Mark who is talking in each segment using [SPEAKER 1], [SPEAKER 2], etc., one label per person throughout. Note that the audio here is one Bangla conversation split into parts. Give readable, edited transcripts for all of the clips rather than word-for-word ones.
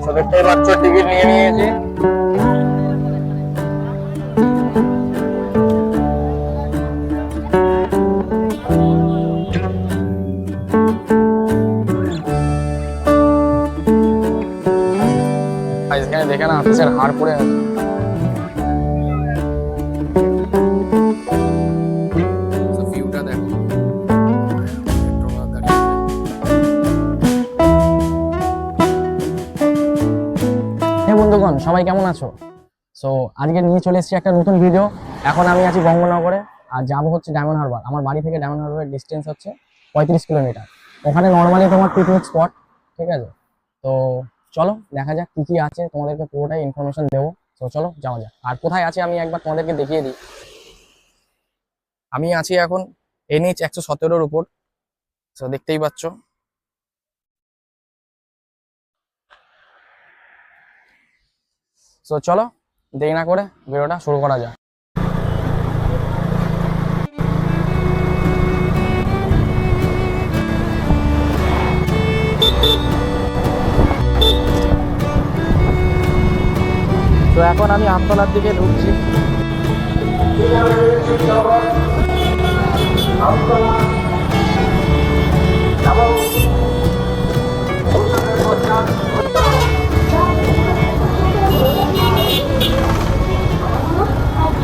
[SPEAKER 1] তো দেখতেই পাচ্ছ টিকিট নিয়ে নিয়েছি। এখানে দেখে না আফিসের হাড় পড়ে আছে। ভিউটা দেখো। বন্ধুগণ সবাই কেমন আছো? সো আজকে নিয়ে চলে এসেছি একটা নতুন ভিডিও। এখন আমি আছি গঙ্গানগরে আর যাবো হচ্ছে ডায়মন্ড হারবার। আমার বাড়ি থেকে ডায়মন্ড হারবারের ডিস্টেন্স হচ্ছে 35 কিলোমিটার। ওখানে নর্মালি তোমার পিকনিক স্পট, ঠিক আছে? তো চলো দেখা যাক কি কি আছে, তোমাদেরকে পুরোটাই ইনফরমেশন দেবো। তো চলো যাওয়া যাক। আর কোথায় আছে আমি একবার তোমাদেরকে দেখিয়ে দিই। আমি আছি এখন NH 117-র উপর। তো দেখতেই পাচ্ছ। তো চলো দেরি না করে ভিডিওটা শুরু করা যাক। তো এখন আমি আমতলার দিকে ঢুকছি।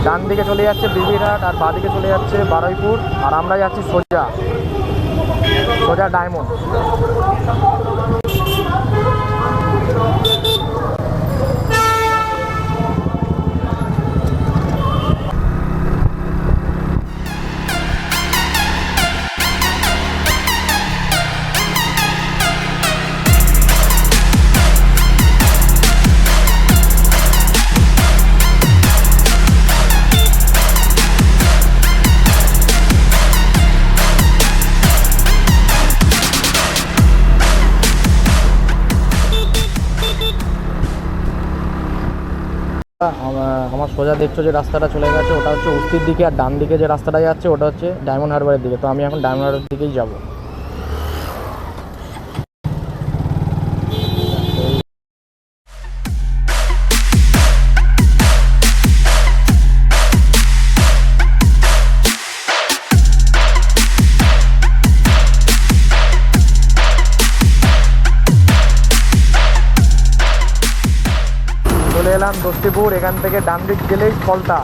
[SPEAKER 1] ডান দিকে চলে যাচ্ছে বিবিরহাট আর বাঁ দিকে চলে যাচ্ছে বারুইপুর, আর আমরা যাচ্ছি সোজা সোজা ডায়মন্ড। আমার সোজা দেখছো যে রাস্তাটা চলে গেছে ওটা হচ্ছে উত্তর দিকে, আর ডান দিকে যে রাস্তাটা যাচ্ছে ওটা হচ্ছে ডায়মন্ড হারবারের দিকে। তো আমি এখন ডায়মন্ড হারবারের দিকেই যাব। চলে এলাম দস্তিপুর। এখান থেকে ডান দিক গেলেই কলতা,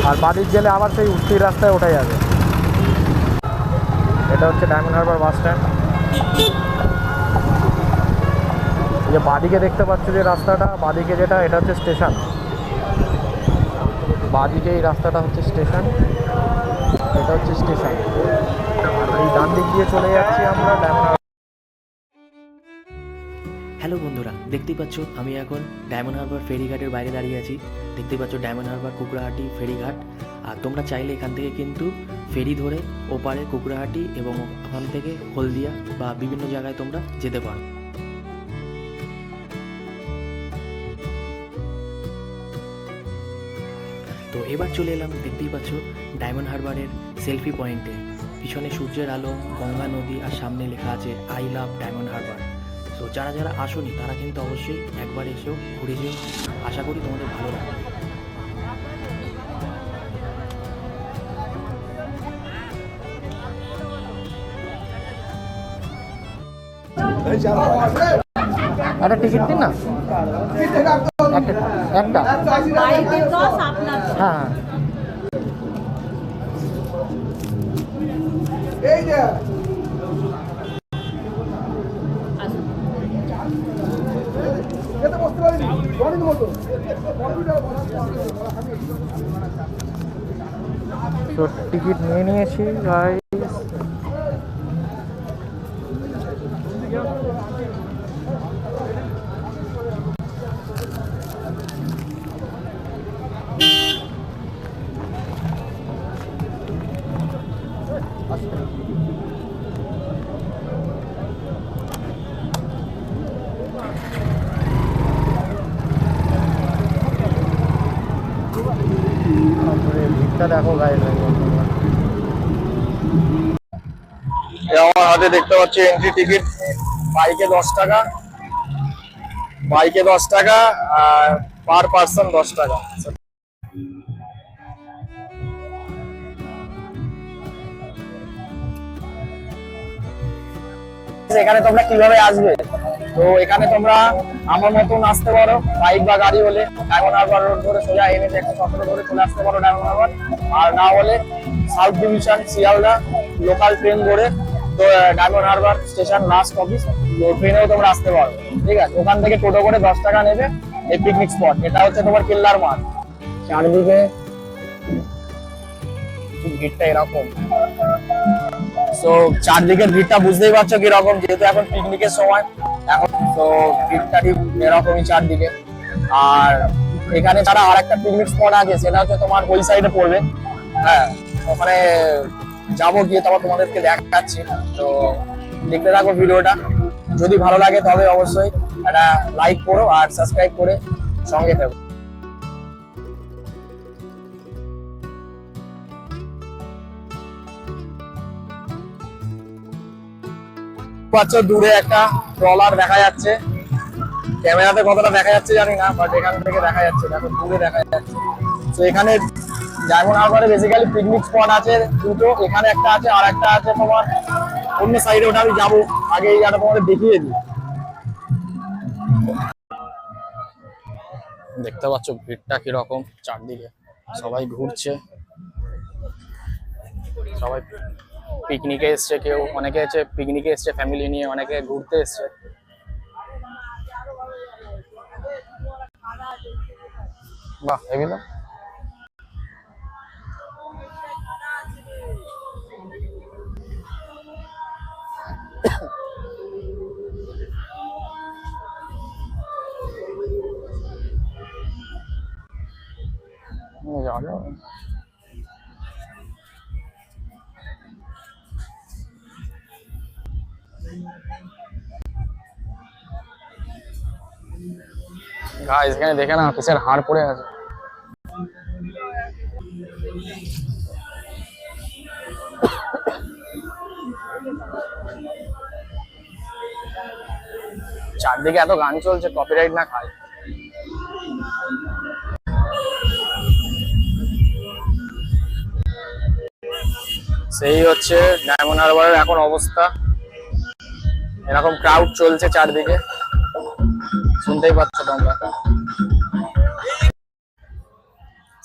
[SPEAKER 1] আর বাদিক গেলে আবার সেই উত্তর রাস্তায় ওঠা যাবে। এটা হচ্ছে ডায়মন্ড হারবার বাস স্ট্যান্ড। যে বাদিকে দেখতে পাচ্ছ যে রাস্তাটা, বাদিকে যেটা এটা হচ্ছে স্টেশন। বাদিকে এই রাস্তাটা হচ্ছে স্টেশন, এটা হচ্ছে স্টেশন। আর এই ডান দিক দিয়ে চলে যাচ্ছি আমরা ডায়মন্ড হারবার।
[SPEAKER 2] হ্যালো বন্ধুরা, দেখতেই পাচ্ছ আমি এখন ডায়মন্ড হারবার ফেরিঘাটের বাইরে দাঁড়িয়ে আছি। দেখতেই পাচ্ছ ডায়মন্ড হারবার কুকড়াহাটি ফেরিঘাট। আর তোমরা চাইলে এখান থেকে কিন্তু ফেরি ধরে ওপারে কুকড়াহাটি এবং ওখান থেকে হলদিয়া বা বিভিন্ন জায়গায় তোমরা যেতে পারো। তো এবার চলে এলাম, দেখতেই পাচ্ছ ডায়মন্ড হারবারের সেলফি পয়েন্টে। পিছনে সূর্যের আলো, গঙ্গা নদী, আর সামনে লেখা আছে আই লাভ ডায়মন্ড হারবার। তো যারা যারা আসোনি তারা কিন্তু অবশ্যই একবার এসেও ঘুরে যেও। আশা করি তোমাদের ভালো লাগবে।
[SPEAKER 1] একটা টিকিট দিন না, একটা হ্যাঁ তো টিকিট নিয়ে নিয়েছি ভাই। ভিড়টা দেখো গাইস। আমার হাতে দেখতে পাচ্ছি এন্ট্রি টিকিট, বাইকে 10 টাকা
[SPEAKER 3] বাইকে 10 টাকা আর পার পার্সন 10 টাকা।
[SPEAKER 1] এখানে তোমরা কিভাবে আসবে? তো এখানে তোমরা আমার মতন আসতে পারো, বাইক বা গাড়ি হলে ডায়মন্ড হারবার রোড ধরে সোজা এনে একটা সতেরো ধরে চলে আসতে পারো ডায়মন্ড হারবার। আর না হলে south division Sealdah local train ধরে তো diamond Harbour station last office, তো ট্রেনেও তোমরা আসতে পারো। ঠিক আছে, ওখান থেকে টোটো করে 10 টাকা নেবে। এই পিকনিক স্পট এটা হচ্ছে তোমার কেল্লার মাঠ। চারদিকে ভিড়টা এরকম, তো চারদিকের ভিড়টা বুঝতেই পারছো কিরকম, যেহেতু এখন পিকনিকের সময় এখন, তো ভিড়টা ঠিক এরকমই চারদিকে। আর এখানে ছাড়া আর একটা পিকনিক স্পট আছে, সেটা হচ্ছে তোমার ওই সাইডে পড়বে। হ্যাঁ, ওখানে যাবো, গিয়ে তারপর তোমাদেরকে দেখাচ্ছি। তো দেখতে থাকো ভিডিওটা, যদি ভালো লাগে তবে অবশ্যই একটা লাইক করো আর সাবস্ক্রাইব করে সঙ্গে থাকো। দূরে একটা ট্রলার দেখা যাচ্ছে, ক্যামেরাতে কতটা দেখা যাচ্ছে জানি না, বাট এখান থেকে দেখা যাচ্ছে, দেখো দূরে দেখা যাচ্ছে। তো এখানে ডায়মন্ড হারবারে বেসিক্যালি পিকনিক স্পট আছে দুটো, এখানে একটা আছে আর একটা আছে তোমার অন্য সাইডে, ওটা আমি যাবো, আগে এই জায়গাটা তোমাদের দেখিয়ে দিই। দেখতে পাচ্ছ ভিড়টা কিরকম চারদিকে, সবাই ঘুরছে, সবাই পিকনিকে এসছে, কেউ অনেকে এসছে পিকনিকে এসছে ফ্যামিলি নিয়ে, অনেকে ঘুরতে এসছে। বাহ, এগুলো জানো গাইস, এখানে দেখে না কিসের হাড় পড়ে আছে। চারদিকে এত গান চলছে, কপিরাইট না খায়। সেই হচ্ছে ডায়মন্ড হারবারের এখন অবস্থা, এরকম ক্রাউড চলছে চারদিকে, শুনতেই পাচ্ছ তোমরা।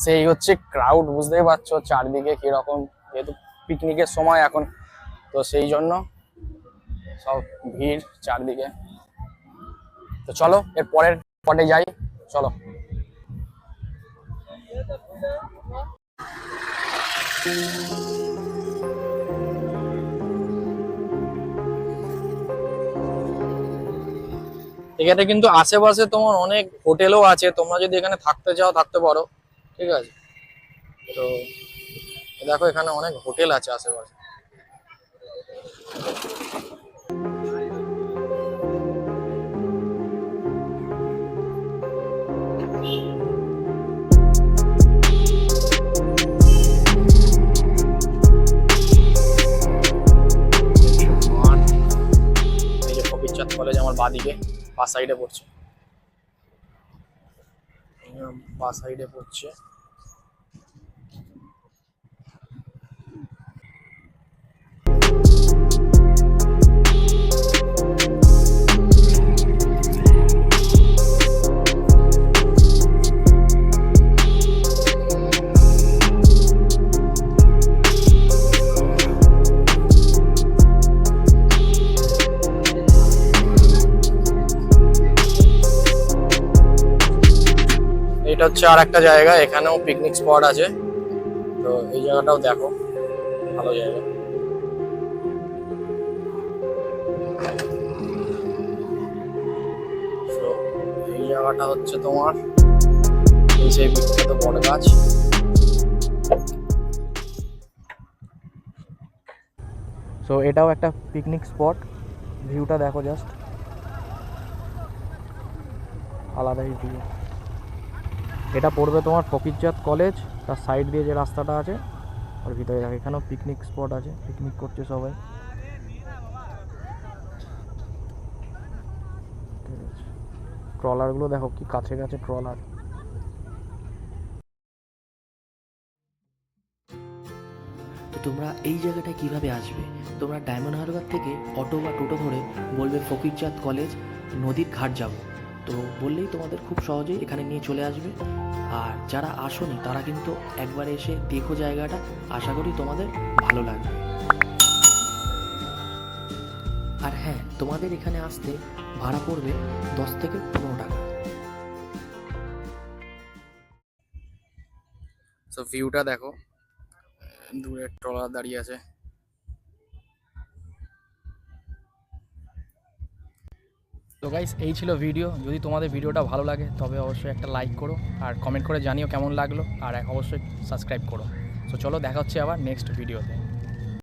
[SPEAKER 1] সেই হচ্ছে ক্রাউড, বুঝতেই পারছো চারদিকে কিরকম, যেহেতু পিকনিকের সময় এখন, তো সেই জন্য সব ভিড় চারদিকে। তো চলো এর পরের স্পটে যাই, চলো। এখানে কিন্তু আশেপাশে তোমার অনেক হোটেলও আছে, তোমরা যদি এখানে থাকতে চাও থাকতে পারো, ঠিক আছে। তো দেখো এখানে অনেক হোটেল আছে আশেপাশে। এই যে কবিরচাঁদ কলেজ আমার বাদিকে বা সাইডে পড়ছে, বা সাইডে পড়ছে। এটা হচ্ছে আর একটা জায়গা, এখানেও পিকনিক স্পট আছে, তো এই জায়গাটাও দেখো, ভালো জায়গা। এই জায়গাটা হচ্ছে তোমার সেই বিখ্যাত বট গাছ। সো এটাও একটা পিকনিক স্পট, ভিউটা দেখো জাস্ট, আলাদাই ভিউ। এটা পড়বে তোমার ফকিরচাঁদ কলেজ, তার সাইড দিয়ে যে রাস্তাটা আছে আর ভিতরে দেখো এখানেও পিকনিক স্পট আছে, পিকনিক করছে সবাই। ঠিক আছে, ট্রলারগুলো দেখো কি কাছে কাছে ট্রলার।
[SPEAKER 2] তো তোমরা এই জায়গাটায় কিভাবে আসবে? তোমরা ডায়মন্ড হারবার থেকে অটো বা টোটো ধরে বলবে ফকিরচাঁদ কলেজ নদীর ঘাট যাব, তো বললেই তোমাদের খুব সহজেই এখানে নিয়ে চলে আসবে। আর যারা আসোনি তারা কিন্তু একবার এসে দেখো জায়গাটা, আশা করি তোমাদের ভালো লাগবে। আর হ্যাঁ, তোমাদের এখানে আসতে ভাড়া পড়বে 10 থেকে 15 টাকা।
[SPEAKER 3] তো ভিউটা দেখো, দূরে ট্রলার দাঁড়িয়ে আছে।
[SPEAKER 1] তো গাইস, এই ছিল ভিডিও। যদি তোমাদের ভিডিওটা ভালো লাগে তবে অবশ্যই একটা লাইক করো, আর কমেন্ট করে জানিও কেমন লাগলো, আর অবশ্যই সাবস্ক্রাইব করো। তো চলো, দেখা হচ্ছে আবার নেক্সট ভিডিওতে।